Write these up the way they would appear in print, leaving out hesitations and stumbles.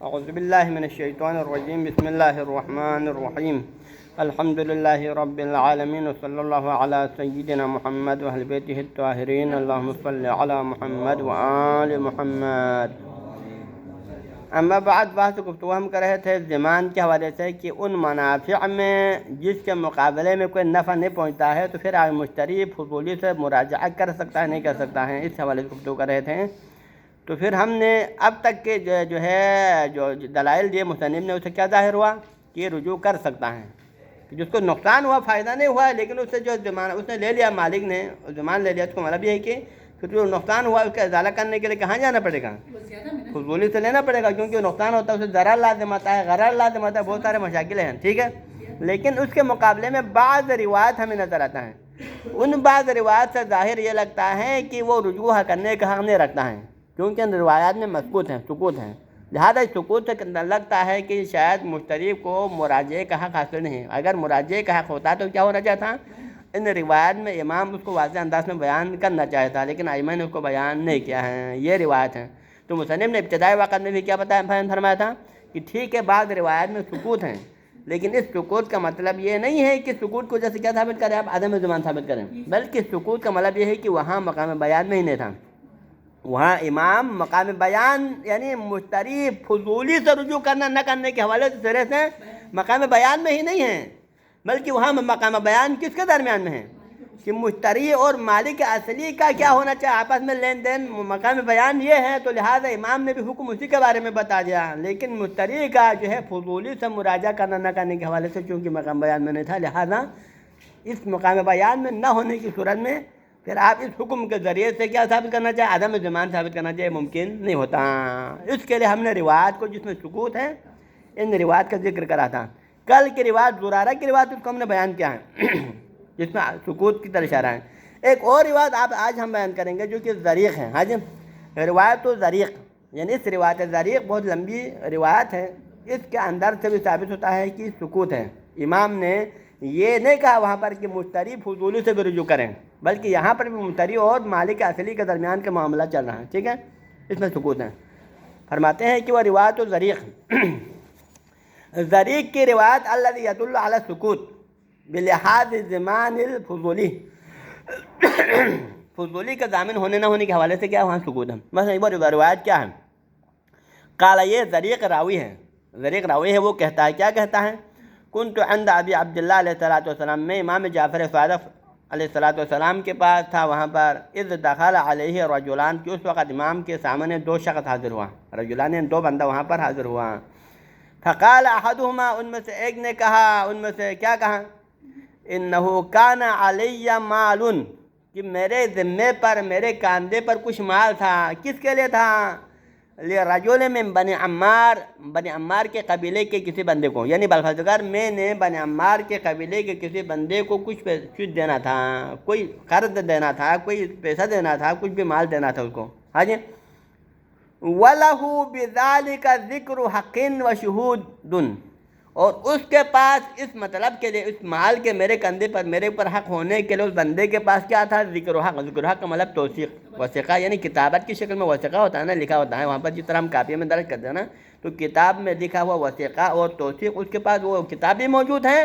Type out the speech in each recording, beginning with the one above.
اعوذ باللہ من الشیطان الرجیم بسم اللہ الرحمن الرحیم الحمد للہ رب العالمین وصلی اللہ علی سیدنا محمد واہل بیتہ الطاہرین اللہم صلی علی محمد وآل محمد۔ اما بعد بحث گفتگو ہم کر رہے تھے زمان کے حوالے سے کہ ان منافع میں جس کے مقابلے میں کوئی نفع نہیں پہنچتا ہے تو پھر آگے مشتری فضولی سے مراجعہ کر سکتا ہے نہیں کر سکتا ہے، اس حوالے سے گفتگو کر رہے تھے۔ تو پھر ہم نے اب تک کے جو دلائل دیے مصنف نے، اسے کیا ظاہر ہوا کہ رجوع کر سکتا ہے، جس کو نقصان ہوا فائدہ نہیں ہوا، لیکن اس سے جو زمان اس نے لے لیا، مالک نے زمان لے لیا، اس کو مطلب یہ ہے کہ پھر جو نقصان ہوا اس کا ازالہ کرنے کے لیے کہاں جانا پڑے گا؟ فضولی سے لینا پڑے گا، کیونکہ نقصان ہوتا ہے اسے ضرر لازم آتا ہے، غرر لازم آتا ہے، بہت سارے مشاکل ہیں، ٹھیک ہے۔ لیکن اس کے مقابلے میں بعض روایت ہمیں نظر آتا ہے، ان بعض روایت سے ظاہر یہ لگتا ہے کہ وہ رجوع کرنے کا حق نہیں رکھتا ہے، کیونکہ ان روایات میں سکوت ہیں، لہذا اس سکوت سے لگتا ہے کہ شاید مشتری کو مراجعے کا حق حاصل نہیں ہے۔ اگر مراجعے کا حق ہوتا تو کیا ہونا چاہتا؟ ان روایات میں امام اس کو واضح انداز میں بیان کرنا چاہتا، لیکن ائمہ نے اس کو بیان نہیں کیا ہے، یہ روایت ہے۔ تو مصنف نے ابتدائی وقت میں بھی کیا فرمایا تھا کہ ٹھیک ہے بعض روایات میں سکوت ہیں، لیکن اس سکوت کا مطلب یہ نہیں ہے کہ سکوت کو جیسے کیا ثابت کریں، آپ عدم زمان ثابت کریں، بلکہ سکوت کا مطلب یہ ہے کہ وہاں مقام بیان میں ہی نہیں تھا، وہاں امام مقام بیان یعنی مشتری فضولی سے رجوع کرنا نہ کرنے کے حوالے سے سرے سے مقام بیان میں ہی نہیں ہے، بلکہ وہاں مقام بیان کس کے درمیان میں ہے کہ مشتری اور مالک اصلی کا کیا ہونا چاہیے، آپس میں لین دین، مقام بیان یہ ہے، تو لہٰذا امام نے بھی حکم اسی کے بارے میں بتا دیا۔ لیکن مشتری کا جو ہے فضولی سے مراجعہ کرنا نہ کرنے کے حوالے سے چونکہ مقام بیان میں نہیں تھا، لہٰذا اس مقام بیان میں نہ ہونے کی صورت میں پھر آپ اس حکم کے ذریعے سے کیا ثابت کرنا چاہے، عدم زمان ثابت کرنا چاہیے، ممکن نہیں ہوتا۔ اس کے لیے ہم نے روایت کو جس میں سکوت ہے ان روایت کا ذکر کرا تھا۔ کل کی روایت زرارہ کی روایت اس کو ہم نے بیان کیا ہے جس میں سکوت کی طرف اشارہ ہے۔ ایک اور روایت آج ہم بیان کریں گے جو کہ ذریق ہے، ہاں جی، روایت و ذریق، یعنی اس روایت ذریق بہت لمبی روایت ہے، اس کے اندر سے بھی ثابت ہوتا ہے کہ سکوت ہے۔ امام نے یہ نہیں کہا وہاں پر کہ مشتری فضولی سے بھی رجوع کریں، بلکہ یہاں پر بھی مشتری اور مالک اصلی کے درمیان کا معاملہ چل رہا ہے، ٹھیک ہے، اس میں سکوت ہے۔ فرماتے ہیں کہ وہ روایت و ذریق، ذریق کی روایت الذی یدل علی السکوت بلحاظ زمان الفضولی، فضولی کا ضامن ہونے نہ ہونے کے حوالے سے کیا وہاں سکوت ہے۔ مثلا وہ روایت کیا ہے؟ قال، یہ ذریق راوی ہے، ذریق راوی ہے، وہ کہتا ہے، کیا کہتا ہے؟ کنت عند ابی عبداللہ علیہ السلام، میں امام جعفر صادق علیہ السلام کے پاس تھا، وہاں پر اذ دخل علیہ رجلان، کہ اس وقت امام کے سامنے دو شخص حاضر ہوا، رجلان دو بندہ وہاں پر حاضر ہوا۔ فقال احدہما، ان میں سے ایک نے کہا، ان میں سے کیا کہا؟ انہ کان علی مال، کہ میرے ذمے پر، میرے کاندھے پر کچھ مال تھا، کس کے لیے تھا؟ لرجل من بنی عمار، بنی عمار کے قبیلے کے کسی بندے کو، یعنی بالخصگر میں نے بنی عمار کے قبیلے کے کسی بندے کو کچھ دینا تھا، کوئی قرض دینا تھا، کوئی پیسہ دینا تھا، کچھ بھی مال دینا تھا اس کو، ہاں جی۔ وَلَهُ بِذَلِكَ ذِكْرُ حَقٍ وَشُهُودٌ، اور اس کے پاس اس مطلب کے لیے، اس مال کے میرے کندھے پر، میرے اوپر حق ہونے کے لیے اس بندے کے پاس کیا تھا؟ ذکر حق۔ ذکر حق کا مطلب توثیق، وثیقہ، یعنی کتابت کی شکل میں وثیقہ ہوتا ہے نا، لکھا ہوتا ہے وہاں پر، جس طرح ہم کاپی میں درج کرتے ہیں نا، تو کتاب میں لکھا ہوا وثیقہ اور توثیق، اس کے پاس وہ کتاب بھی موجود ہے،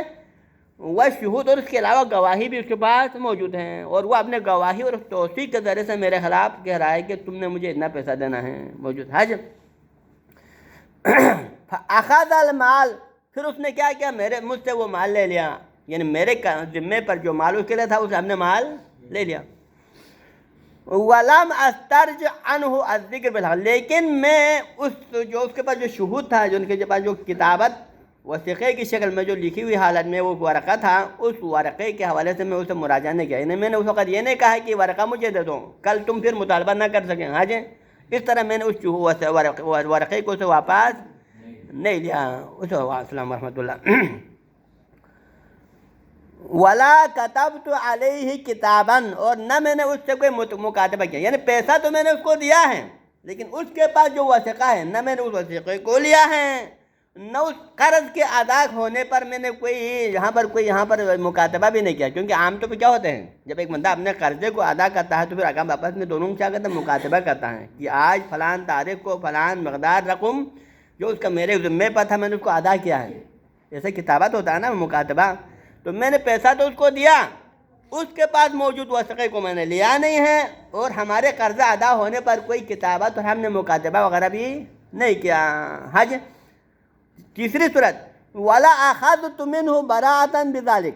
وشہود، اور اس کے علاوہ گواہی بھی اس کے پاس موجود ہیں، اور وہ اپنے گواہی اور توثیق کے ذریعے سے میرے خلاف کہہ رہا ہے کہ تم نے مجھے اتنا پیسہ دینا ہے، موجود ہے۔ فاخذ المال، پھر اس نے کیا کیا؟ مجھ سے وہ مال لے لیا، یعنی میرے ذمے پر جو مال اس کے لیے تھا اسے ہم نے مال لے لیا۔ ولم استرجع عنہ الذکر بالحق، لیکن میں اس کے پاس جو شہود تھا، جو ان کے پاس جو کتابت وثیقے کی شکل میں جو لکھی ہوئی حالت میں وہ ورقہ تھا، اس ورقے کے حوالے سے میں اسے مراجعہ نہیں کیا، یعنی میں نے اس وقت یہ نہیں کہا کہ ورقہ مجھے دے دو، کل تم پھر مطالبہ نہ کر سکیں، ہاں جی، اس طرح میں نے اس ورقے کو اسے واپس نہیں لیا۔ السلام ورحمۃ اللہ۔ ولا کتبت علیہ کتابا، اور نہ میں نے اس سے کوئی مکاتبہ کیا، یعنی پیسہ تو میں نے اس کو دیا ہے، لیکن اس کے پاس جو وثیقہ ہے نہ میں نے اس وثیقے کو لیا ہے، نہ اس قرض کے ادا ہونے پر میں نے کوئی یہاں پر مکاتبہ بھی نہیں کیا، کیونکہ عام طور پہ کیا ہوتے ہیں جب ایک بندہ اپنے قرضے کو ادا کرتا ہے تو پھر اگم آپس میں دونوں کیا کرتے ہیں؟ مکاتبہ کرتا ہے کہ آج فلان تاریخ کو فلان مقدار رقم جو اس کا میرے ذمے پر تھا میں نے اس کو ادا کیا ہے. جیسے کتابت ہوتا ہے نا مکاتبہ، تو میں نے پیسہ تو اس کو دیا، اس کے پاس موجود وثیقے کو میں نے لیا نہیں ہے، اور ہمارے قرضہ ادا ہونے پر کوئی کتابت اور ہم نے مکاتبہ وغیرہ بھی نہیں کیا. حج تیسری صورت ولا اخذت منه براءة بذلك،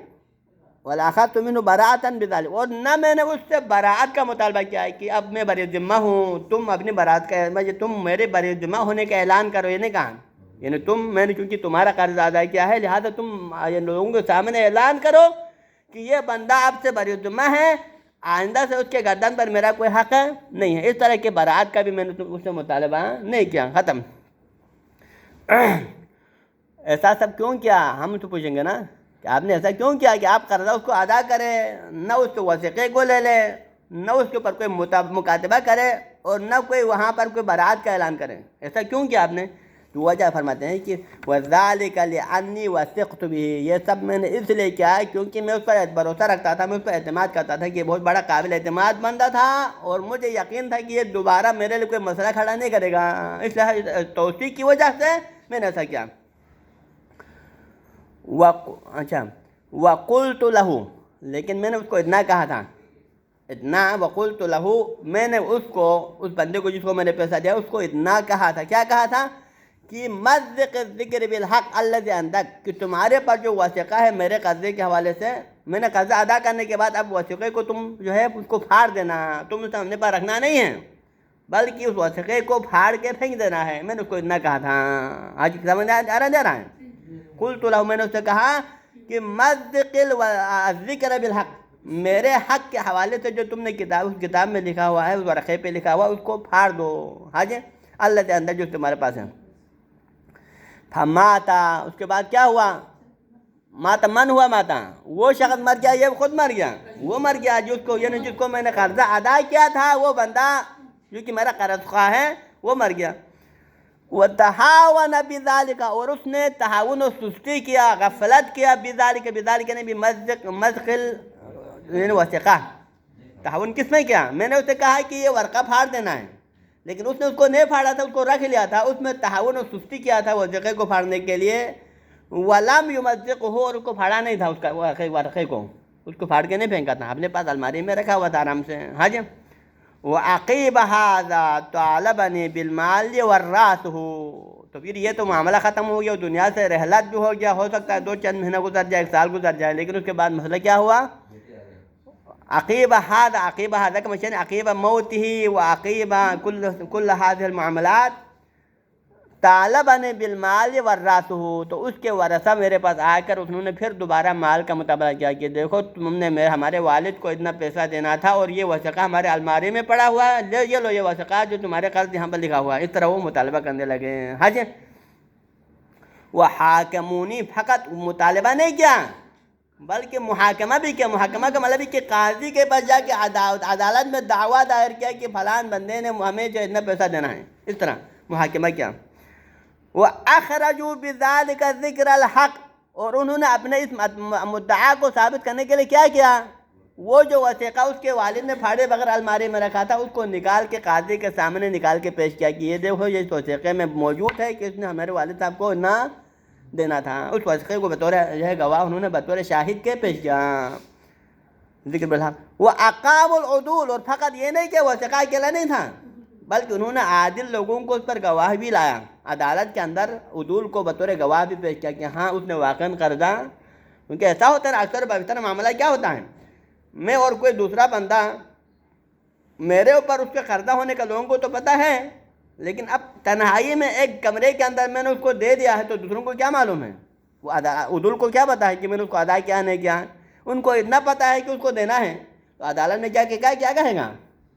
ولا اخذت منه براءة بذلك، اور نہ میں نے اس سے براءت کا مطالبہ کیا ہے کہ اب میں بری ذمہ ہوں، تم اپنی براءت کا تم میرے بری ذمہ ہونے کا اعلان کرو. یہ نہیں کہا، یعنی میں نے چونکہ تمہارا قرض ادا کیا ہے لہذا تم لوگوں کے سامنے اعلان کرو کہ یہ بندہ آپ سے بری ذمہ ہے، آئندہ سے اس کے گردن پر میرا کوئی حق نہیں ہے. اس طرح کے براءت کا بھی میں نے اس سے مطالبہ نہیں کیا. ختم. ایسا سب کیوں کیا؟ ہم تو پوچھیں گے نا کہ آپ نے ایسا کیوں کیا کہ آپ قرضہ اس کو ادا کریں، نہ اس کے وثیقے کو لے لیں، نہ اس کے اوپر کوئی مکاتبہ کرے، اور نہ کوئی وہاں پر کوئی براءت کا اعلان کرے. ایسا کیوں کیا آپ نے؟ تو وجہ فرماتے ہیں کہ وَذَلِكَ لِأَنِّي وَثِقْتُ بِهِ، یہ سب میں نے اس لیے کیا ہے کیونکہ میں اس پر بھروسہ رکھتا تھا، میں اس پر اعتماد کرتا تھا کہ یہ بہت بڑا قابل اعتماد بندہ تھا، اور مجھے یقین تھا کہ یہ دوبارہ میرے لیے کوئی مسئلہ کھڑا نہیں کرے گا. اس لیے توثیق کی وجہ سے میں نے ایسا کیا. اچھا وَقُلْتُ لَهُ، لیکن میں نے اس کو اتنا کہا تھا، اتنا وَقُلْتُ لَهُ، میں نے اس کو، اس بندے کو جس کو میں نے پیسہ دیا اس کو اتنا کہا تھا. کیا کہا تھا؟ کہ مَزِّقِ الذِّكْرِ بِالْحَقِّ الَّذِي عَنْدَكَ، کہ تمہارے پر جو وثیقہ ہے میرے قرضے کے حوالے سے، میں نے قرضہ ادا کرنے کے بعد اب وثیقے کو تم جو ہے اس کو پھاڑ دینا، تم اسے اپنے پاس رکھنا نہیں ہے بلکہ اس وثیقے کو پھاڑ کے پھینک دینا ہے. میں نے اس کو اتنا کہا تھا. آج سمجھ آ رہا ہے؟ قلت له، میں نے اس سے کہا کہ مَزِّقِ الذِّكْرَ بِالْحَقِّ، میرے حق کے حوالے سے جو تم نے اس کتاب میں لکھا ہوا ہے، اس ورقے پہ لکھا ہوا ہے، اس کو پھاڑ دو. حاجی اللہ کے اندر جو تمہارے پاس ہے. فماتا، اس کے بعد کیا ہوا؟ ماتا من ہوا، ماتا وہ شخص مر گیا، یہ خود مر گیا، وہ مر گیا جس کو، یعنی جس کو میں نے قرضہ ادا کیا تھا، وہ بندہ جو کہ میرا قرض خواہ ہے وہ مر گیا. وَتَحَاوَنَ بِذَلِكَ، اور اس نے تحاون و سستی کیا، غفلت کیا، بِذَلِكَ نے بھی مزقل یعنی وثیقہ. تحاون کس میں کیا؟ میں نے اسے کہا کہ یہ ورقہ پھاڑ دینا ہے، لیکن اس نے اس کو نہیں پھاڑا تھا، اس کو رکھ لیا تھا. اس میں تحاون و سستی کیا تھا وثیقے کو پھاڑنے کے لیے. وَلَمْ يُمَزِّقْهُ، اور اس کو پھاڑا نہیں تھا، اس کا ورقے کو اس کو پھاڑ کے نہیں پھینکا تھا، اپنے پاس الماری میں رکھا ہوا تھا آرام سے. ہاں جی. وَعَقِيبَ هَذَا طَالَبَنِي بِالْمَالِ وَرَّاسُهُ، تو پھر یہ تو معاملہ ختم ہو گیا، دنیا سے رحلت بھی ہو گیا، ہو سکتا ہے 2-4 مہینہ گزر جائے، 1 سال گزر جائے، لیکن اس کے بعد مسئلہ کیا ہوا؟ عقیب هذا کا مشین عقیب موته وعقیب کل هذه المعاملات طالبني بالمال ورثه، تو اس کے ورثہ میرے پاس آ کر انہوں نے پھر دوبارہ مال کا مطالبہ کیا کہ دیکھو تم نے ہمارے والد کو اتنا پیسہ دینا تھا، اور یہ وثیقہ ہمارے الماری میں پڑا ہوا ہے، یہ لو یہ وثیقہ جو تمہارے قرض یہاں پر لکھا ہوا ہے. اس طرح وہ مطالبہ کرنے لگے. ہاں جی. وحاکمونی، فقط مطالبہ نہیں کیا بلکہ محاکمہ بھی کیا. محاکمہ کا مطلب کہ قاضی کے پاس جا کے عدالت میں دعویٰ دائر کیا کہ فلان بندے نے ہمیں جو اتنا پیسہ دینا ہے. اس طرح محاکمہ کیا. وَأَخْرَجُوا بِذَلِكَ ذِكْرَ الْحَقِّ، اور انہوں نے اپنے اس مدعا کو ثابت کرنے کے لیے کیا کیا؟ وہ جو وثیقہ اس کے والد نے پھاڑے بغیر الماری میں رکھا تھا اس کو نکال کے قاضی کے سامنے نکال کے پیش کیا کہ یہ دیکھو یہ اس وثیقے میں موجود ہے کہ اس نے ہمارے والد صاحب کو نہ دینا تھا. اس وثیقے کو بطور گواہ انہوں نے بطور شاہد کے پیش کیا. ذکر بالحق. وَأَقَامُوا الْعُدُولَ، اور فقط یہ نہیں کہ وثیقہ اکیلا نہیں تھا بلکہ انہوں نے عادل لوگوں کو اس پر گواہ بھی لایا. عدالت کے اندر عدول کو بطور گواہ بھی پیش کیا کہ ہاں اس نے واقعاً قرضہ، کیونکہ ایسا ہوتا ہے اکثر بیشتر معاملہ کیا ہوتا ہے، میں اور کوئی دوسرا بندہ، میرے اوپر اس کے قرضہ ہونے کا لوگوں کو تو پتہ ہے، لیکن اب تنہائی میں ایک کمرے کے اندر میں نے اس کو دے دیا ہے، تو دوسروں کو کیا معلوم ہے؟ وہ عدول کو کیا پتہ ہے کہ میں نے اس کو ادا کیا نہیں کیا؟ ان کو اتنا پتہ ہے کہ اس کو دینا ہے، تو عدالت میں جا کے کیا کہے گا؟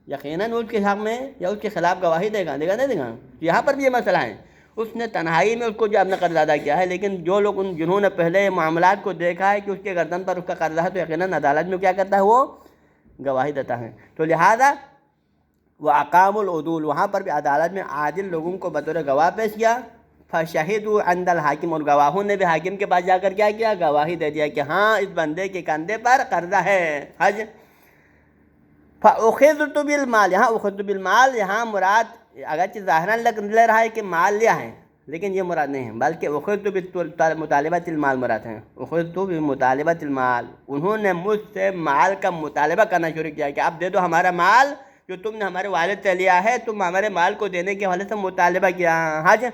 یقیناً اس کے حق میں یا اس کے خلاف گواہی دے گا نہیں دے گا. یہاں پر بھی یہ مسئلہ ہے، اس نے تنہائی میں اس کو جو اپنا قرض ادا کیا ہے، لیکن جو لوگ جنہوں نے پہلے معاملات کو دیکھا ہے کہ اس کے گردن پر اس کا قرضہ ہے، تو یقیناً عدالت میں کیا کرتا ہے؟ وہ گواہی دیتا ہے. تو لہذا وَأَقَامُوا الْعُدُولَ، وہاں پر بھی عدالت میں عادل لوگوں کو بطور گواہ پیش کیا. فَشَهِدُوا عِنْدَ الْحَاكِمِ، اور گواہوں نے بھی حاکم کے پاس جا کر کیا گواہی دے دیا کہ ہاں اس بندے کے کندھے پر قرضہ ہے. حج. فَأُخِذْتُ بِالْمَالِ، یہاں اخذت بالمال، یہاں مراد اگرچہ ظاہراً لگ رہا ہے کہ مال لیا ہے، لیکن یہ مراد نہیں ہے، بلکہ اخذت بمطالبۃ المال مراد ہے، اخذت بمطالبۃ المال، انہوں نے مجھ سے مال کا مطالبہ کرنا شروع کیا کہ آپ دے دو ہمارا مال جو تم نے ہمارے والد سے لیا ہے، تم ہمارے مال کو دینے کے حوالے سے مطالبہ کیا۔ حج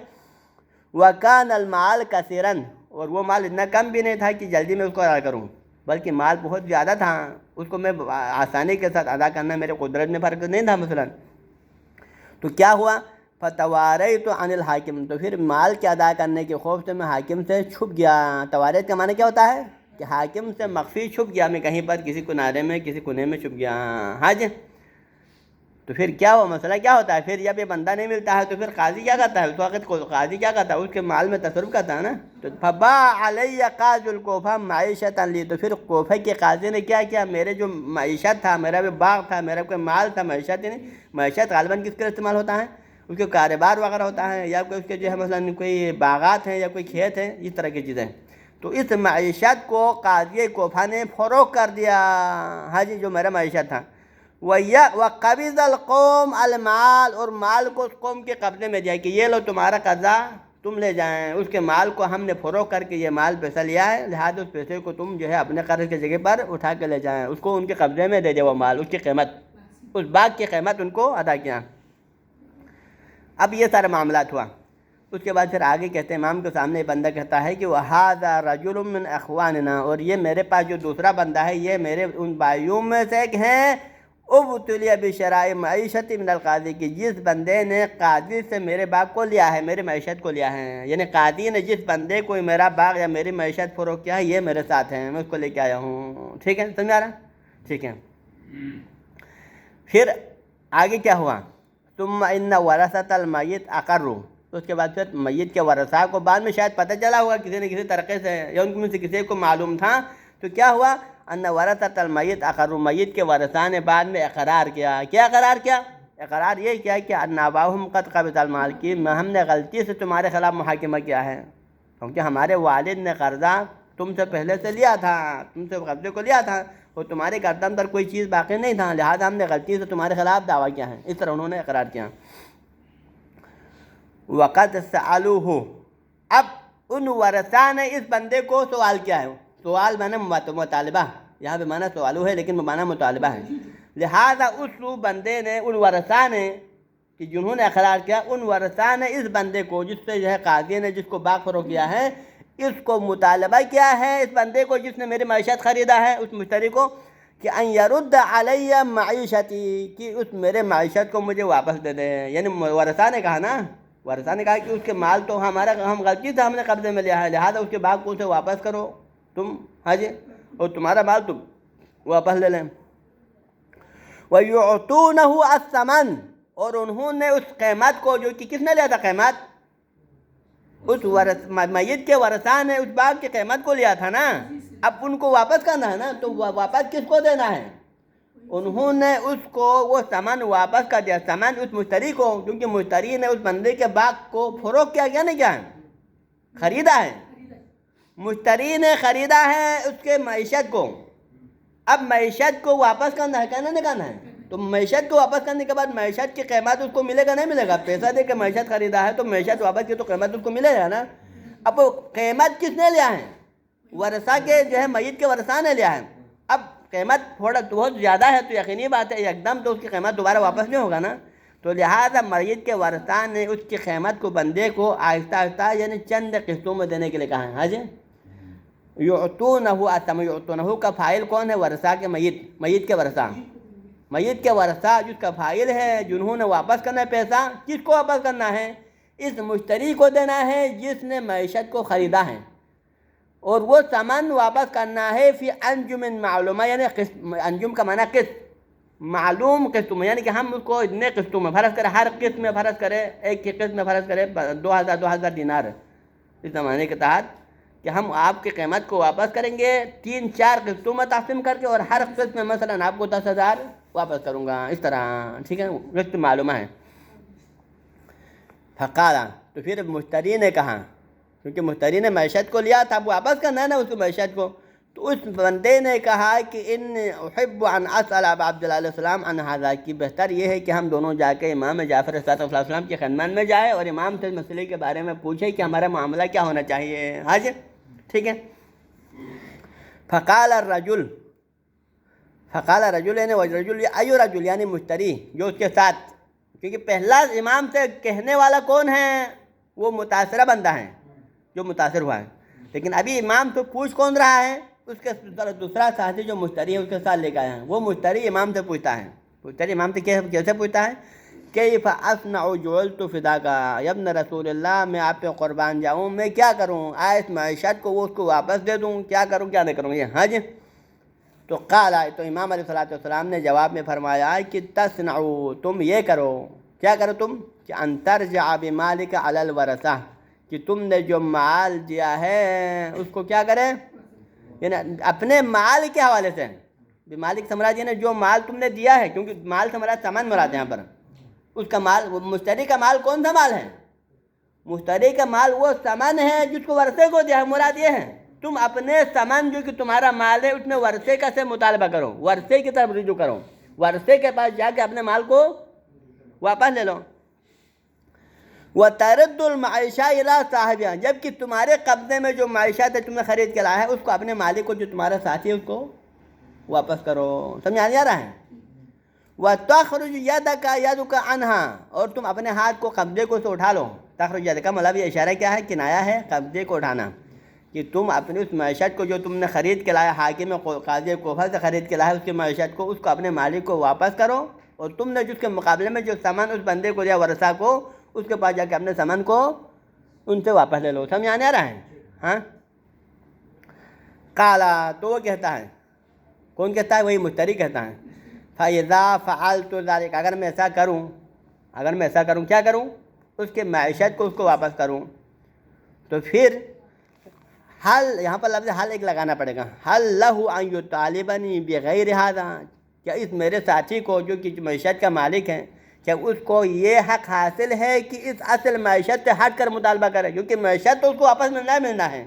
وَكَانَ الْمَالُ كَثِيرًا، اور وہ مال اتنا کم بھی نہیں تھا کہ جلدی میں اس کو ادا کروں، بلکہ مال بہت زیادہ تھا، اس کو میں آسانی کے ساتھ ادا کرنا میرے قدرت میں فرق نہیں تھا مثلا۔ تو کیا ہوا، فَتَوَارَيْتُ عَنِ الْحَاكِمِ، تو پھر مال کے ادا کرنے کے خوف سے میں حاکم سے چھپ گیا۔ تواریت کا معنی کیا ہوتا ہے کہ حاکم سے مخفی چھپ گیا، میں کہیں پر کسی کنارے میں کسی کونے میں چھپ گیا۔ حج تو پھر کیا ہوا، مسئلہ کیا ہوتا ہے، پھر جب یہ بندہ نہیں ملتا ہے تو پھر قاضی کیا کرتا ہے، اس وقت قاضی کیا کرتا ہے، اس کے مال میں تصرف کرتا ہے نا۔ تو فَبَاعَ عَلَيَّ قَاضِ الْكُوفَةِ مَعِيشَةً لِي، تو پھر کوفہ کے قاضی نے کیا کیا، میرے جو معیشت تھا، میرا بھی باغ تھا، میرا کوئی مال تھا، معیشت نہیں، معیشت غالباً کس کے استعمال ہوتا ہے، اس کے کاروبار وغیرہ ہوتا ہے، یا کوئی اس کے جو ہے مثلاً کوئی باغات ہیں یا کوئی کھیت ہیں، اس طرح کی چیزیں، تو اس معیشت کو قاضی کوفہ نے فروخت کر دیا۔ ہاں جی، جو میرا معیشت تھا، وَقَبِضَ الْقَوْمُ الْمَالَ، اور مال کو اس قوم کے قبضے میں دیا کہ یہ لو تمہارا قرضہ تم لے جائیں، اس کے مال کو ہم نے فروخت کر کے یہ مال پیسہ لیا ہے، لہٰذا اس پیسے کو تم جو ہے اپنے قرض کی جگہ پر اٹھا کے لے جائیں، اس کو ان کے قبضے میں دے دیا، وہ مال، اس کی قیمت، اس باغ کی قیمت ان کو ادا کیا۔ اب یہ سارے معاملات ہوا، اس کے بعد پھر آگے کہتے ہیں، امام کے سامنے بندہ کہتا ہے کہ وَهَذَا رَجُلٌ مِّنْ أَخْوَانِنَا، اور یہ میرے پاس جو دوسرا بندہ ہے، یہ میرے ان بھائیوں میں سے ایک ہیں، ابتلیٰ بشراء معیشت من القاضی، کی جس بندے نے قاضی سے میرے باغ کو لیا ہے، میری معیشت کو لیا ہے، یعنی قاضی نے جس بندے کو میرا باغ یا میری معیشت فروخت کیا ہے، یہ میرے ساتھ ہیں، میں اس کو لے کے آیا ہوں۔ ٹھیک ہے، سمجھا رہا؟ ٹھیک ہے۔ پھر آگے کیا ہوا، ثم ان ورثۃ المیت اقروا، اس کے بعد پھر میت کے ورثاء کو بعد میں شاید پتہ چلا ہوگا کسی نہ کسی طریقے سے، یا ان میں سے کسی کو معلوم تھا، تو کیا ہوا، ان ورثۃ المیت اقروا، میت کے ورثاء نے بعد میں اقرار کیا۔ کیا اقرار کیا؟ اقرار یہ کیا کہ ان اباہم قد قبض المال، کی ہم نے غلطی سے تمہارے خلاف محاکمہ کیا ہے، کیونکہ ہمارے والد نے قرضہ تم سے پہلے سے لیا تھا، تم سے قبضے کو لیا تھا، اور تمہارے گردن پر کوئی چیز باقی نہیں تھا، لہذا ہم نے غلطی سے تمہارے خلاف دعویٰ کیا ہے، اس طرح انہوں نے اقرار کیا۔ وقت سألوہ، اب ان ورثاء نے اس بندے کو سوال کیا ہے، سوال معنی مطالبہ، یہاں پہ معنی سوالو ہے لیکن معنی مطالبہ ہے، لہذا اس بندے نے، ان ورثاء نے کہ جنہوں نے اقرار کیا، ان ورثاء نے اس بندے کو، جس سے جو ہے قاضی نے جس کو باغ فروخت کیا ہے، اس کو مطالبہ کیا ہے، اس بندے کو جس نے میری معیشت خریدا ہے، اس مشتری کو، کہ ان یرد علی معیشتی، کہ اس میرے معیشت کو مجھے واپس دے دے، یعنی ورثاء نے کہا نا، ورثاء نے کہا کہ اس کے مال تو ہمارا، ہم غلطی سے ہم نے قبضے میں لیا ہے، لہذا اس کے باغ کو اسے واپس کرو تم، ہاں جی، اور تمہارا مال تم واپس لے لیں۔ وَيُعْطُونَهُ الثَّمَنَ، اور انہوں نے اس قیمت کو، جو کہ کس نے لیا تھا قیمت، اس میت کے ورثاء نے اس باغ کی قیمت کو لیا تھا نا، اب ان کو واپس کرنا ہے نا، تو واپس کس کو دینا ہے، انہوں نے اس کو وہ سامان واپس کر دیا، سامان اس مشتری کو، کیونکہ مشتری نے اس بندے کے باغ کو فروخت کیا نہیں کیا ہے، خریدا ہے، مشتری نے خریدا ہے اس کے معیشت کو، اب معیشت کو واپس کرنا ہے، کہنا نہیں کرنا ہے، تو معیشت کو واپس کرنے کے بعد معیشت کی قیمت اس کو ملے گا نہیں ملے گا، پیسہ دے کے معیشت خریدا ہے تو معیشت واپس کی تو قیمت اس کو ملے گا نا، اب وہ قیمت کس نے لیا ہے، ورثاء کے جو ہے میت کے ورثاء نے لیا ہے، اب قیمت تھوڑا بہت زیادہ ہے تو یقینی بات ہے ایک دم تو اس کی قیمت دوبارہ واپس نہیں ہوگا نا، تو لہٰذا میت کے ورثاء نے اس کی قیمت کو بندے کو آہستہ آہستہ یعنی چند قسطوں میں دینے کے لیے کہا ہے۔ ہاں جی، یعطونہ الثمن، یعطونہ کا فاعل کون ہے، ورثاء کے میت کے ورثاء، میت کے ورثاء جس کا فاعل ہے، جنہوں نے واپس کرنا ہے پیسہ، کس کو واپس کرنا ہے، اس مشتری کو دینا ہے جس نے معیشت کو خریدا ہے، اور وہ سامان واپس کرنا ہے فی انجم معلومہ، یعنی انجم کا معنی قسط، معلوم قسطوں میں، یعنی کہ ہم اس کو اتنے قسطوں میں فرض کریں، ہر قسط میں فرض کرے، ایک کی قسط میں فرض کرے 2000 دینار، اس زمانے کے تحت کہ ہم آپ کی قیمت کو واپس کریں گے 3-4 قسطوں میں تقسیم کر کے، اور ہر قسط میں مثلا آپ کو 10,000 واپس کروں گا، اس طرح، ٹھیک ہے، قسط معلومہ ہے۔ فقالا، تو پھر مشتری نے کہا، کیونکہ مشتری نے معیشت کو لیا تھا، اب واپس کرنا ہے نا اس کو معیشت کو، تو اس بندے نے کہا کہ ان احب ان اسال ابا عبداللہ علیہ السلام عن ھذا، کہ بہتر یہ ہے کہ ہم دونوں جا کے امام جعفر صادق علیہ السلام کے خدمت میں جائیں اور امام سے مسئلے کے بارے میں پوچھیں کہ ہمارا معاملہ کیا ہونا چاہیے. ہاں جی ٹھیک ہے. فقال الرجل یعنی رجل ایو رجل یعنی مشتری جو اس کے ساتھ، کیونکہ پہلا امام سے کہنے والا کون ہے؟ وہ متاثرہ بندہ ہے جو متاثر ہوا ہے، لیکن ابھی امام تو پوچھ کون رہا ہے؟ اس کے دوسرا ساتھی جو مشتری ہے اس کے ساتھ لے کے آیا ہے، وہ مشتری امام سے پوچھتا ہے. مشتری امام سے کیسے پوچھتا ہے؟ کیف اصنع جعلت فداک یا ابن رسول اللہ، میں آپ پہ قربان جاؤں، میں کیا کروں؟ اس معیشت کو وہ اس کو واپس دے دوں، کیا کروں کیا نہیں کروں یہ. ہاں جی. تو قال، تو امام علیہ السلام نے جواب میں فرمایا کہ تصنعوا، تم یہ کرو. کیا کرو تم؟ کہ ان ترجع بمالک علی الورثہ، کہ تم نے جو مال دیا ہے اس کو کیا کرے؟ یعنی اپنے مال کے حوالے سے. مالک سے مراد یعنی جو مال تم نے دیا ہے، کیونکہ مال سے مراد سامان مراد ہے یہاں پر. اس کا مال، مشتری کا مال کون سا مال ہے؟ مشتری کا مال وہ سامان ہے جس کو ورثے کو دیا ہے. مراد یہ ہے تم اپنے سامان جو کہ تمہارا مال ہے اس میں ورثے کا سے مطالبہ کرو، ورثے کی طرف رجوع کرو، ورثے کے پاس جا کے اپنے مال کو واپس لے لو. وَتَرُدُّ الْمَعِيشَةَ إِلَىٰ صَاحِبِهَا، جبکہ تمہارے قبضے میں جو معیشت ہے تم نے خرید کے لایا ہے اس کو اپنے مالک کو جو تمہارا ساتھی ہے اس کو واپس کرو. سمجھ آ رہا ہے؟ وَتَخْرُجُ يَدَكَ يَدُكَ عَنْهَا، اور تم اپنے ہاتھ کو قبضے کو سے اٹھا لو. تخرج يدك کا مطلب یہ اشارہ کیا ہے؟ کنایا ہے قبضے کو اٹھانا، کہ تم اپنی اس معیشت کو جو تم نے خرید کے لایا، حاکم قاضی کوفہ سے خرید کے لایا، اس کی معیشت کو اس کو اپنے مالک کو واپس کرو، اور تم نے جس کے مقابلے میں جو سامان اس بندے کو دیا ورثہ کو، اس کے پاس جا کے اپنے سامان کو ان سے واپس لے لو. سمجھ آنے آ رہا ہے؟ ہاں. قالا، تو وہ کہتا ہے، کون کہتا ہے؟ وہی مشتری کہتا ہے. فَإِذَا فَعَلْتُ ذَلِكَ، اگر میں ایسا کروں کیا کروں؟ اس کے معیشت کو اس کو واپس کروں. تو پھر حل، یہاں پر لفظ حل ایک لگانا پڑے گا. حل لہ ان یطالبنی بغیر ھذا، کیا اس میرے ساتھی کو جو کہ معیشت کا مالک ہے، کیا اس کو یہ حق حاصل ہے کہ اس اصل معیشت سے ہٹ کر مطالبہ کرے؟ کیونکہ معیشت تو اس کو واپس ملنا ہے،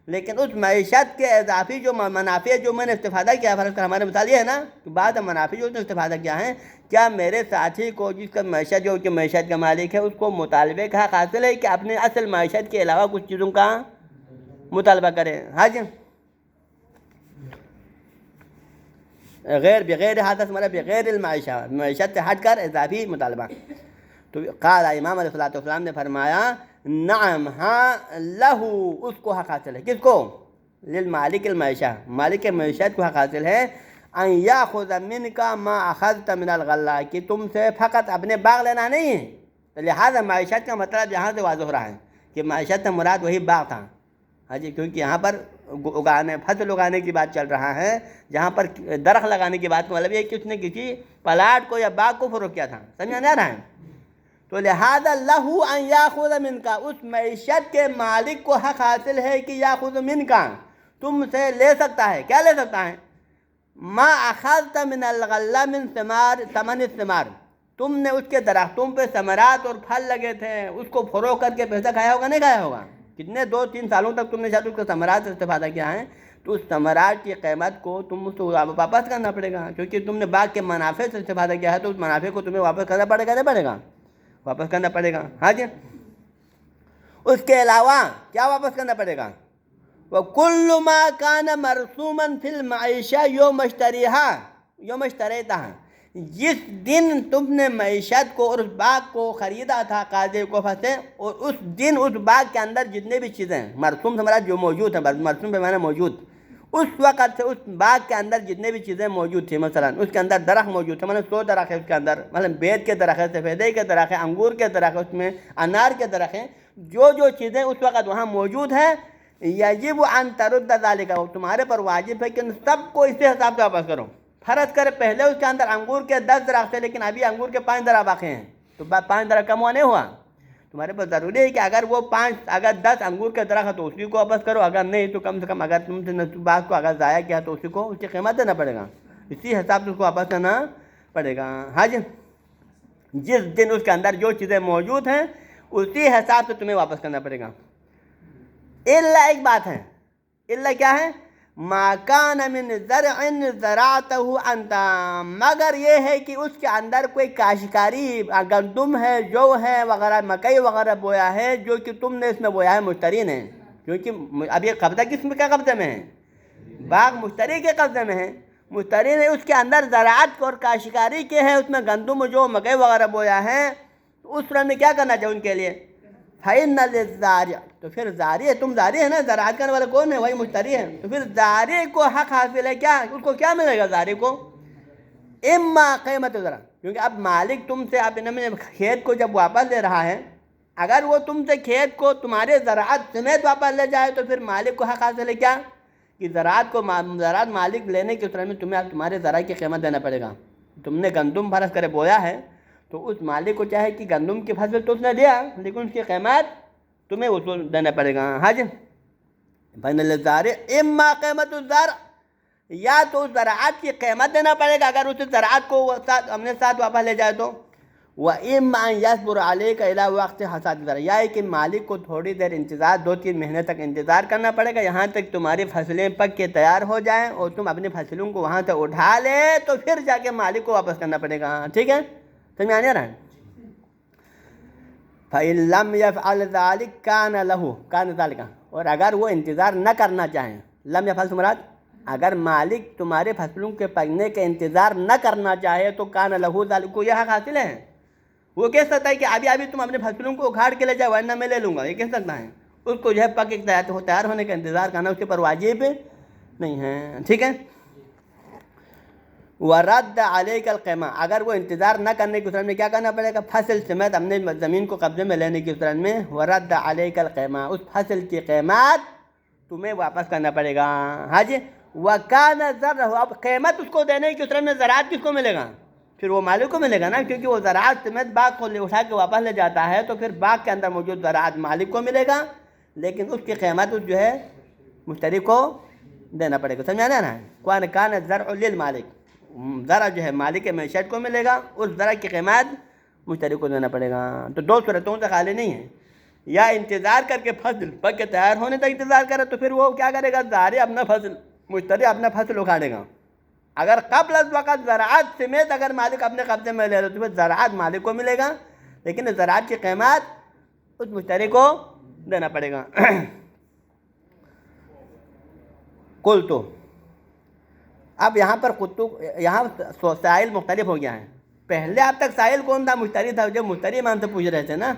لیکن اس معیشت کے اضافی جو منافع جو میں نے استفادہ کیا، فرض کر ہمارے مثال یہ ہے نا کہ بعد منافع جو اس نے استفادہ کیا ہے، کیا میرے ساتھی کو جس کا معیشت جو کہ معیشت کا مالک ہے اس کو مطالبے کا حق حاصل ہے کہ اپنے اصل معیشت کے علاوہ کچھ چیزوں کا مطالبہ کرے؟ ہاں جی. بغیر حادث مرا بغیر المعیشہ، معیشت سے ہٹ کر اضافی مطالبہ. تو قال، امام علیہ السلام نے فرمایا نعم، ہاں، لہو، اس کو حق حاصل ہے. کس کو؟ للمالک المعیشہ، مالک معیشت کو حق حاصل ہے. ان یاخذ منک ما اخذت من الغلہ، کہ تم سے فقط اپنے باغ لینا نہیں ہے. لہذا معیشت کا مطلب یہاں سے واضح ہو رہا ہے کہ معیشت سے مراد وہی باغ تھا. ہاں جی، کیونکہ یہاں پر فصل اگانے کی بات چل رہا ہے، جہاں پر درخت لگانے کی بات مطلب یہ کہ اس نے کسی پلاٹ کو یا باغ کو فروخت کیا تھا. سمجھ نہیں آ رہا ہے؟ تو لہذا لہو ان یاخذ منک، اس معیشت کے مالک کو حق حاصل ہے کہ یاخذ منک، تم سے لے سکتا ہے. کیا لے سکتا ہے؟ ما اخذت من الغلہ من ثمن الثمار، تم نے اس کے درختوں پہ ثمرات اور پھل لگے تھے، اس کو فروخت کر کے پیسہ کھایا ہوگا نہیں کھایا ہوگا؟ کتنے 2-3 سالوں تک تم نے شاید اس کے ثمرات سے استفادہ کیا ہے، تو اس ثمرات کی قیمت کو تم اس کو واپس کرنا پڑے گا، کیونکہ تم نے باغ کے منافع سے استفادہ کیا ہے، تو اس منافع کو تمہیں واپس کرنا پڑے گا نہیں پڑے گا؟ واپس کرنا پڑے گا. ہاں جی. اس کے علاوہ کیا واپس کرنا پڑے گا؟ وَكُلُّ مَا كَانَ مَرْسُومًا فِي الْمَعِيشَةِ يَوْمَ اشْتَرَيْتَهَا، جس دن تم نے معیشت کو اور اس باغ کو خریدا تھا قاضی کوفہ سے، اور اس دن اس باغ کے اندر جتنے بھی چیزیں، مرسوم سے مراد جو موجود ہے، مرسوم بمعنی موجود، اس وقت سے اس باغ کے اندر جتنے بھی چیزیں موجود تھیں، مثلا اس کے اندر درخت موجود تھے، مثلا 100 درخت ہے اس کے اندر، مثلا بید کے درخت ہے، سفیدے کے درخت ہے، انگور کے درخت ہے، اس میں انار کے درخت ہیں، جو چیزیں اس وقت وہاں موجود ہیں، یجب ان ترد ذالک، تمہارے پر واجب ہے کہ ان سب کو اسی حساب سے واپس کرو. فرض کر پہلے اس کے اندر انگور کے 10 درخت تھے، لیکن ابھی انگور کے 5 درخت باقی ہیں، تو 5 درخت کم ہوا نہیں ہوا؟ تمہارے پاس ضروری ہے کہ اگر وہ 10 انگور کے درخت ہے تو اسی کو واپس کرو، اگر نہیں تو کم سے کم اگر تم نے باغ کو اگر ضائع کیا تو اسی کو اس کی قیمت دینا پڑے گا، اسی حساب سے اس کو واپس کرنا پڑے گا. ہاں جی. جس دن اس کے اندر جو چیزیں موجود ہیں اسی حساب سے تمہیں واپس کرنا پڑے گا. اللہ ایک بات ہے، اللہ کیا ہے؟ ما کان من زرع زرعتہ انت، مگر یہ ہے کہ اس کے اندر کوئی کاشتکاری گندم ہے، جو ہے وغیرہ، مکئی وغیرہ بویا ہے جو کہ تم نے اس میں بویا ہے، مشتری نے، کیونکہ اب یہ قبضہ کس میں، کیا قبضے میں ہے؟ باغ مشتری کے قبضے میں ہے، مشتری نے اس کے اندر زراعت اور کاشتکاری کی ہے، اس میں گندم جو مکئی وغیرہ بویا ہے، تو اس طرح میں کیا کرنا چاہیے ان کے لیے؟ فَإِنَّ لِلزَّارِعِ، تو پھر زارع ہے، تم زارع ہے نا، زراعت کرنے والا کون ہے؟ وہی مشتری ہے، تو پھر زارع کو حق حاصل ہے، کیا اس کو کیا ملے گا زارع کو؟ اما قیمت زرع، کیونکہ اب مالک تم سے، آپ کھیت کو جب واپس لے رہا ہے، اگر وہ تم سے کھیت کو تمہارے زراعت سمیت واپس لے جائے تو پھر مالک کو حق حاصل ہے کیا؟ کہ زراعت مالک لینے کے طرح میں تمہیں تمہارے زرع کی قیمت دینا پڑے گا۔ تم نے گندم فرض کرے بویا ہے تو اس مالک کو چاہے کہ گندم کی فصل تو اس نے دیا، لیکن اس کی قیمت تمہیں وصول دینا پڑے گا۔ ہاں جی، بین الزارع اما قیمت الزرع، یا تو زراعت کی قیمت دینا پڑے گا اگر اس زراعت کو ہم نے ساتھ واپس لے جائے تو، وَإِمَّا أَن يَصْبُرَ عَلَيْكَ إِلَىٰ وَقْتِ حَصَادِ الزَّرْعِ، یا ہے کہ مالک کو تھوڑی دیر انتظار، 2-3 مہینے تک انتظار کرنا پڑے گا، یہاں تک تمہاری فصلیں پک کے تیار ہو جائیں اور تم اپنی فصلوں کو وہاں سے اٹھا لے، تو پھر جا کے مالک کو واپس کرنا پڑے گا۔ ٹھیک ہے، سمجھ میں آنے رہا ہے؟ فَإِن لَمْ يَفْعَلْ ذَلِكَ كَانَ لَهُ كَانَ ذَلِكَ، اور اگر وہ انتظار نہ کرنا چاہیں، لم یفعل سے مراد اگر مالک تمہارے فصلوں کے پکنے کا انتظار نہ کرنا چاہے تو کان لہو ذالک، کو یہ حق حاصل ہے، وہ کہہ سکتا ہے کہ ابھی تم اپنے فصلوں کو اکھاڑ کے لے جاؤ ورنہ میں لے لوں گا، یہ کہہ سکتا ہے، اس کو جو ہے پک تیار ہونے کا انتظار کرنا اس کے پر واجب نہیں ہے۔ ٹھیک ہے، وَرَدَّ عَلَيْكَ الْقِيمَةَ، اگر وہ انتظار نہ کرنے کی صورت میں کیا کرنا پڑے گا؟ فصل سمیت اپنے زمین کو قبضے میں لینے کی صورت میں وَرَدَّ عَلَيْكَ الْقِيمَةَ، اس فصل کی قیمت تمہیں واپس کرنا پڑے گا۔ ہاں جی، وَكَانَ زَرْعُهُ، اب قیمت اس کو دینے کی صورت میں زراعت کس کو ملے گا؟ پھر وہ مالک کو ملے گا نا، کیونکہ وہ زراعت سمیت باغ کو اٹھا کے واپس لے جاتا ہے، تو پھر باغ کے اندر موجود زراعت مالک کو ملے گا، لیکن اس کی قیمت جو ہے مشتری کو دینا پڑے گا۔ سمجھانا نا، کان الزرع للمالک، زرع جو ہے مالک معیشت کو ملے گا، اس زرع کی قیمت مشتری کو دینا پڑے گا۔ تو 2 صورتوں سے خالی نہیں ہے، یا انتظار کر کے فصل پک کے تیار ہونے تک انتظار کرے تو پھر وہ کیا کرے گا؟ زارع اپنا فصل، مشتری اپنا فصل اکھاڑے گا۔ اگر قبل از وقت زراعت سمیت اگر مالک اپنے قبضے میں لے لے تو پھر زراعت مالک کو ملے گا، لیکن زراعت کی قیمت اس مشتری کو دینا پڑے گا۔ کل تو اب یہاں پر یہاں سائل مختلف ہو گیا ہے۔ پہلے اب تک سائل کون تھا؟ مشتری تھا، جو مشتری امام سے پوچھ رہے تھے نا،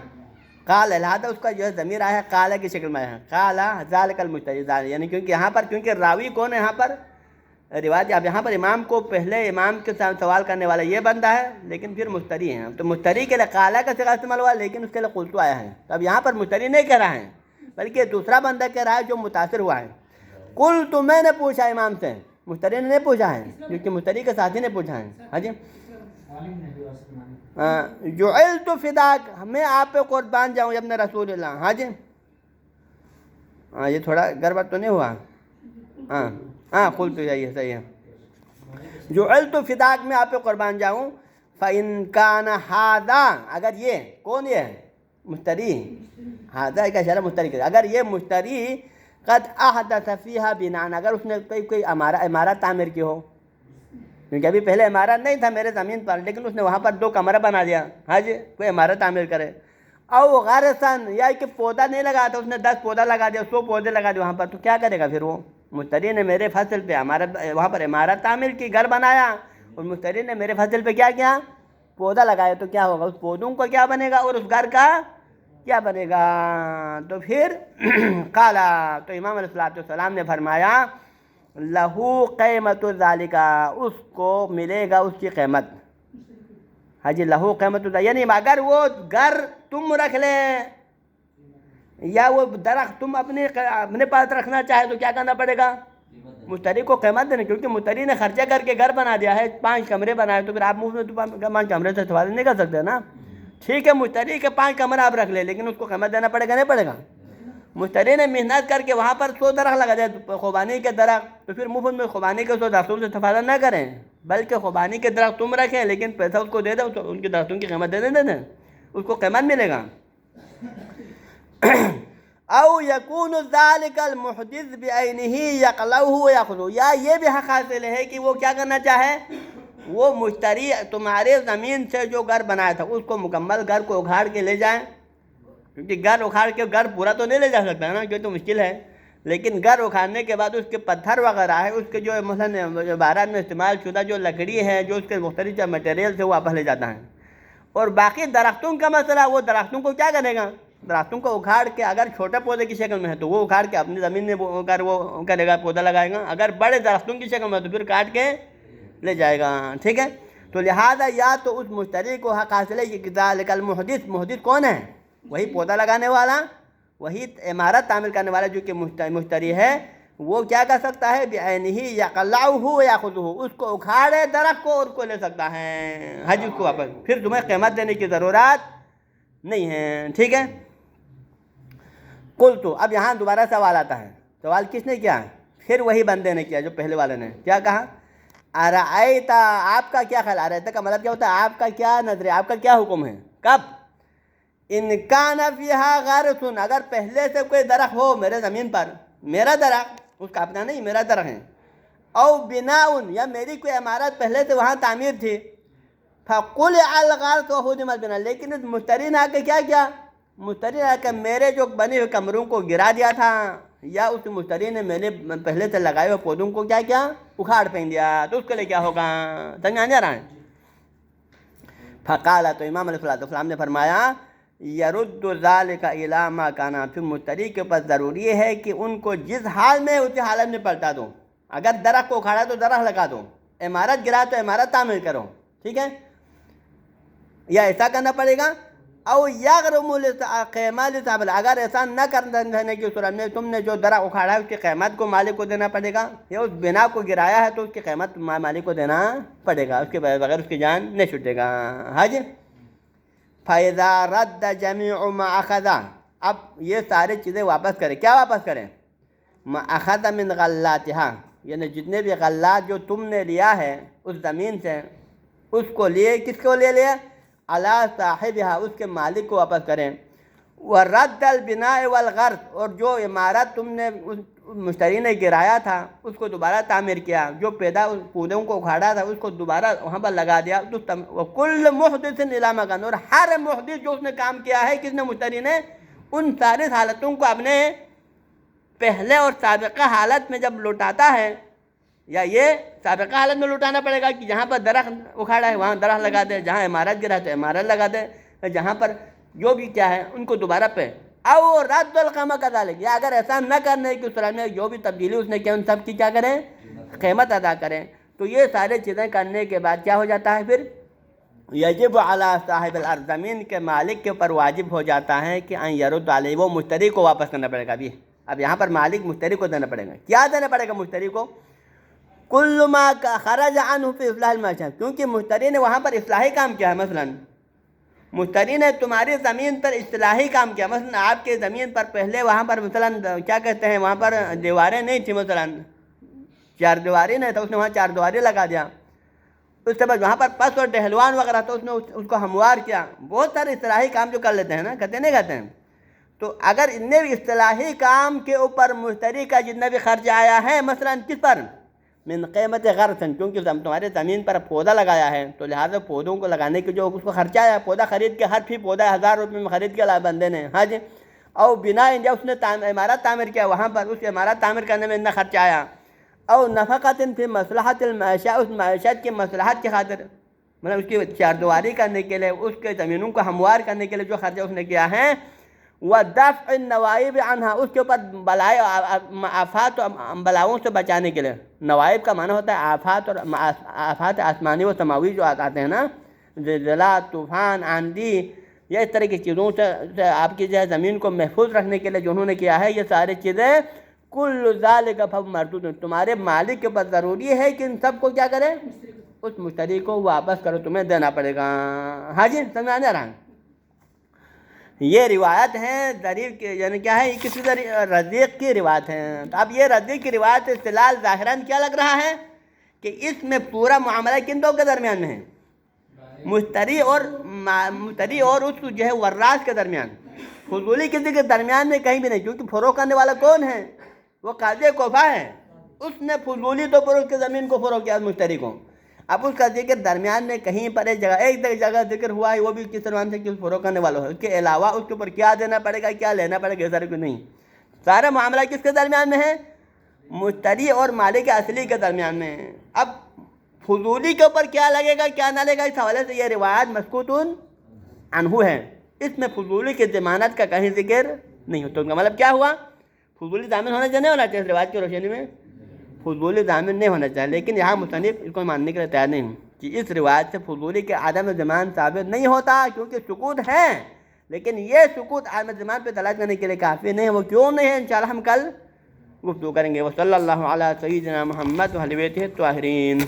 قال الہٰذا، اس کا جو ہے ضمیر آیا ہے قال کی شکل میں آیا ہے، قال ذالک المشتری، یعنی کیونکہ یہاں پر راوی کون ہے یہاں پر؟ روایت، اب یہاں پر امام کو پہلے امام کے ساتھ سوال کرنے والا یہ بندہ ہے، لیکن پھر مشتری ہیں، تو مشتری کے لیے قال کا صیغہ استعمال ہوا، لیکن اس کے لیے قلت آیا ہے، تو اب یہاں پر مشتری نہیں کہہ رہا ہے بلکہ دوسرا بندہ کہہ رہا ہے جو متاثر ہوا ہے۔ قلت، میں نے پوچھا امام سے، مشتری نے نہیں پوچھا ہے، کیونکہ مشتری کے ساتھی نے پوچھا ہے۔ ہاں جی، جعلت فداک، میں آپ پہ قربان جاؤں ابن رسول اللہ۔ ہاں جی، یہ تھوڑا گڑبڑ تو نہیں ہوا؟ قلت، یہ صحیح ہے، جعلت فداک، میں آپ پہ قربان جاؤں، فَإِن كَانَ هَذَا، اگر یہ کون، یہ مشتری، هذا کا اشارہ مشتری کے، اگر یہ مشتری قد احدث فیہا بناءً، اگر اس نے کوئی عمارت تعمیر کی ہو، کیونکہ ابھی پہلے عمارت نہیں تھا میرے زمین پر، لیکن اس نے وہاں پر 2 کمرہ بنا دیا، ہاں جی، کوئی عمارت تعمیر کرے، او غرسن، یا کہ پودا نہیں لگا تھا، اس نے 10 پودا لگا دیا، 100 پودے لگا دیے وہاں پر، تو کیا کرے گا پھر وہ؟ مشتری نے میرے فصل پہ وہاں پر عمارت تعمیر کی، گھر بنایا، اور مشتری نے میرے فصل پہ کیا پودا لگایا، تو کیا ہوگا؟ اس پودوں کو کیا بنے گا اور اس گھر کا کیا بنے گا؟ تو پھر قالا، تو امام علیہ السلام نے فرمایا لہو قیمت ذالک، اس کو ملے گا اس کی قیمت۔ ہاں جی، لہو قیمت ذالک، یعنی اگر وہ گھر تم رکھ لیں یا وہ درخت تم اپنے پاس رکھنا چاہے تو کیا کرنا پڑے گا؟ مشتری کو قیمت دینا، کیونکہ مشتری نے خرچہ کر کے گھر بنا دیا ہے، 5 کمرے بنائے، تو پھر آپ مفت میں 5 کمرے سے استفادہ نہیں کر سکتے نا۔ ٹھیک ہے، مشتری کے 5 کمرے آپ رکھ لیں، لیکن اس کو قیمت دینا پڑے گا نہیں پڑے گا؟ مشتری نے محنت کر کے وہاں پر 100 درخت لگا دیا، خوبانی کے درخت، تو پھر مفت میں خوبانی کے 100 درختوں سے استفادہ نہ کریں، بلکہ خوبانی کے درخت تم رکھیں، لیکن پیسہ اس کو دے دو، ان کے درختوں کی قیمت دے دیں، اس کو قیمت ملے گا۔ او یکون ذالک المحدث بعینہ یقلعہ ویأخذہ، یا یہ بھی حق حاصل ہے کہ وہ کیا کرنا چاہے، وہ مشتری تمہارے زمین سے جو گھر بنایا تھا اس کو مکمل گھر کو اکھاڑ کے لے جائیں، کیونکہ گھر اکھاڑ کے گھر پورا تو نہیں لے جا سکتا ہے نا، یہ تو مشکل ہے، لیکن گھر اکھاڑنے کے بعد اس کے پتھر وغیرہ ہے، اس کے جو مثلاً عبارات میں استعمال شدہ جو لکڑی ہے، جو اس کے مختلف جو مٹیریل سے وہ واپس لے جاتا ہے۔ اور باقی درختوں کا مسئلہ، وہ درختوں کو کیا کرے گا، درختوں کو اکھاڑ کے اگر چھوٹے پودے کی شکل میں ہے تو وہ اکھاڑ کے اپنی زمین میں اگر وہ کرے گا، پودا لگائے گا، اگر بڑے درختوں کی شکل میں تو پھر کاٹ کے لے جائے گا، ٹھیک ہے۔ تو لہذا یا تو اس مشتری کو حق حاصل ہے کہ ذالک المحدث، محدث کون ہے، وہی پودا لگانے والا، وہی عمارت تعمیر کرنے والا جو کہ مشتری ہے، وہ کیا کر سکتا ہے، بعینہ یقلعہ ویأخذہ، اس کو اکھاڑے درخت کو اور کو لے سکتا ہے، حج اس کو واپس، پھر تمہیں قیمت دینے کی ضرورت نہیں ہے، ٹھیک ہے۔ قلت، اب یہاں دوبارہ سوال آتا ہے، سوال کس نے کیا، پھر وہی بندے نے کیا جو پہلے والے نے کیا کہا، ارأیت، آپ کا کیا خیال، ارأیت کا مطلب کیا ہوتا ہے، آپ کا کیا نظریہ، آپ کا کیا حکم ہے، کب، ان کان فیہا غرس، اگر پہلے سے کوئی درخت ہو میرے زمین پر، میرا درخت، اس کا اپنا نہیں، میرا درخت ہے، او بناء، یا میری کوئی عمارت پہلے سے وہاں تعمیر تھی، فقلع الغرس وہدم البناء، لیکن اس مشتری نے آ کے کیا کیا، مشتری نے آ کے میرے جو بنے ہوئے کمروں کو گرا دیا تھا، یا اس مشتری نے میرے پہلے سے لگائے ہوئے پودوں کو کیا کیا، اکھاڑ پھینک دیا، تو اس کے لیے کیا ہوگا، سمجھ آ رہا ہے۔ فقال، تو امام علیہ السلام نے فرمایا، یرد ذالک الی ما کان، پھر مشتری کے اوپر ضروری ہے کہ ان کو جس حال میں اسی حالت میں پلٹا دو، اگر درخت کو اکھاڑا تو درخت لگا دو، عمارت گرا تو عمارت تعمیر کرو، ٹھیک ہے، یا ایسا کرنا پڑے گا، او یغرم قیمت لصاحب، اگر ایسا نہ کرنے کی صورت میں تم نے جو درخت اکھاڑا ہے اس کی قیمت کو مالک کو دینا پڑے گا، یا اس بنا کو گرایا ہے تو اس کی قیمت مالک کو دینا پڑے گا، اس کے بغیر اس کی جان نہیں چھوٹے گا، ہاں جی۔ فَإِذَا رَدَّ جَمِيعُ مَا أَخَذَ، اب یہ سارے چیزیں واپس کریں، کیا واپس کریں، مَا أَخَذَ مِنْ غَلَّاتِهَا، یعنی جتنے بھی غلات جو تم نے لیا ہے اس زمین سے، اس کو لیے، کس کو لے لیا، علی صاحبہا، اس کے مالک کو واپس کریں، وَرَدَّ الْبِنَاءِ وَالْغَرْسِ، اور جو عمارت تم نے اس مشتری نے گرایا تھا اس کو دوبارہ تعمیر کیا، جو پودوں کو اکھاڑا تھا اس کو دوبارہ وہاں پر لگا دیا، وَكُلُّ مُحْدِثٍ إِلَىٰ مَا كَانَ، اور ہر محدث جو اس نے کام کیا ہے، کس نے، مشتری نے، ان ساری حالتوں کو اپنے پہلے اور سابقہ حالت میں جب لوٹاتا ہے، یا یہ سابقہ حالت میں لوٹانا پڑے گا کہ جہاں پر درخت اکھاڑا ہے وہاں درخت لگا دے، جہاں عمارت گرا ہے تو عمارت لگا دے، جہاں پر جو بھی کیا ہے ان کو دوبارہ پہ، او رد القیمت کذالک، یا اگر ایسا نہ کرنے کی صورت میں جو بھی تبدیلی اس نے کیا ان سب کی کیا کریں، قیمت ادا کریں، تو یہ سارے چیزیں کرنے کے بعد کیا ہو جاتا ہے، پھر یجب علی صاحب الارض، زمین کے مالک کے اوپر واجب ہو جاتا ہے کہ ان یرد علیہ، وہ مشتری کو واپس کرنا پڑے گا، اب یہاں پر مالک مشتری کو دینا پڑے گا، کیا دینا پڑے گا مشتری کو، کل ما خرج عنہ فی اصلاح المعیشہ، کیونکہ مشتری نے وہاں پر اصلاحی کام کیا ہے، مثلا مشتری نے تمہاری زمین پر اصلاحی کام کیا، مثلا آپ کے زمین پر پہلے وہاں پر مثلا کیا کہتے ہیں، وہاں پر دیواریں نہیں تھیں، مثلا چار دیواری نہیں تھا، اس نے وہاں چار دیواری لگا دیا، اس کے بعد وہاں پر پس اور ڈہلوان وغیرہ تو اس نے اس کو ہموار کیا، بہت سارے اصلاحی کام جو کر لیتے ہیں نا، کہتے نہیں کہتے ہیں، تو اگر اتنے بھی اصلاحی کام کے اوپر مشتری کا جتنا بھی خرچ آیا ہے، مثلا کس پر، من قیمت غرس، کیونکہ تمہارے زمین پر پودا لگایا ہے تو لہٰذا پودوں کو لگانے کے جو اس کو خرچہ آیا، پودا خرید کے، ہر فی پودا 1000 روپے میں خرید کے لائے بندے نے، ہاں جی، او بنا جب اس نے عمارت تعمیر کیا وہاں پر اس عمارت تعمیر کرنے میں اتنا خرچہ آیا، او نفقۃ فی مصلحت المعیشہ، اس معیشت کی مصلحت کی خاطر، مطلب اس کی چاردواری کرنے کے لیے، اس کے زمینوں کو ہموار کرنے کے لیے جو خرچہ اس نے کیا ہے، وَدَفْعِ النَّوَائِبِ عَنْهَا، اس کے اوپر بلائے آفات اور بلاؤں سے بچانے کے لیے، نوائب کا معنی ہوتا ہے آفات، اور آفات آسمانی و سماوی جو آتے ہیں نا، زلزلہ، طوفان، آندھی، یا اس طرح کی چیزوں سے آپ کی جو ہے زمین کو محفوظ رکھنے کے لیے جو انہوں نے کیا ہے، یہ ساری چیزیں کل ذالک فہو مردود، تمہارے مالک کے اوپر ضروری ہے کہ ان سب کو کیا کریں، اس مشتری کو واپس کرو، تمہیں دینا پڑے گا، ہاں جی، سمجھ آ رہا ہے۔ یہ روایت ہے ضریب کی، یعنی کیا ہے، یہ کسی رزیق کی روایت ہے، تو اب یہ رزیق کی روایت استدلال ظاہراً کیا لگ رہا ہے کہ اس میں پورا معاملہ کن دو کے درمیان میں ہے، مشتری اور اس جو ہے وراث کے درمیان، فضولی کسی کے درمیان میں کہیں بھی نہیں، کیونکہ فروغ کرنے والا کون ہے؟ وہ قاضی کوفہ ہے، اس نے فضولی تو پر اس کے زمین کو فروغ کیا مشتری کو. اب اس کا ذکر درمیان میں کہیں پر ایک جگہ ذکر ہوا ہے، وہ بھی کس عنوان سے کہ فروغ کرنے والا ہے، اس کے علاوہ اس کے اوپر کیا دینا پڑے گا، کیا لینا پڑے گا، سارے کو نہیں. سارا معاملہ کس کے درمیان میں ہے؟ مشتری اور مالک اصلی کے درمیان میں ہے. اب فضولی کے اوپر کیا لگے گا کیا نہ لگے گا، اس حوالے سے یہ روایت مسکوت عنہ ہے، اس میں فضولی کی ضمانت کا کہیں ذکر نہیں ہوتا. اس کا مطلب کیا ہوا؟ فضولی ضامن ہونا چاہیے، نہیں ہونا چاہیے. اس روایت کی روشنی میں فضولی ضامن نہیں ہونا چاہیے، لیکن یہاں مصنف اس کو ماننے کے لیے تیار نہیں کہ اس روایت سے فضولی کے عدم ضمان ثابت نہیں ہوتا، کیونکہ سکوت ہے، لیکن یہ سکوت عدم ضمان پہ تلاش کرنے کے لیے کافی نہیں ہے. وہ کیوں نہیں ہے انشاءاللہ ہم کل گفتگو کریں گے. وصلی اللہ علی سیدنا محمد و اہل بیتہ الطاہرین.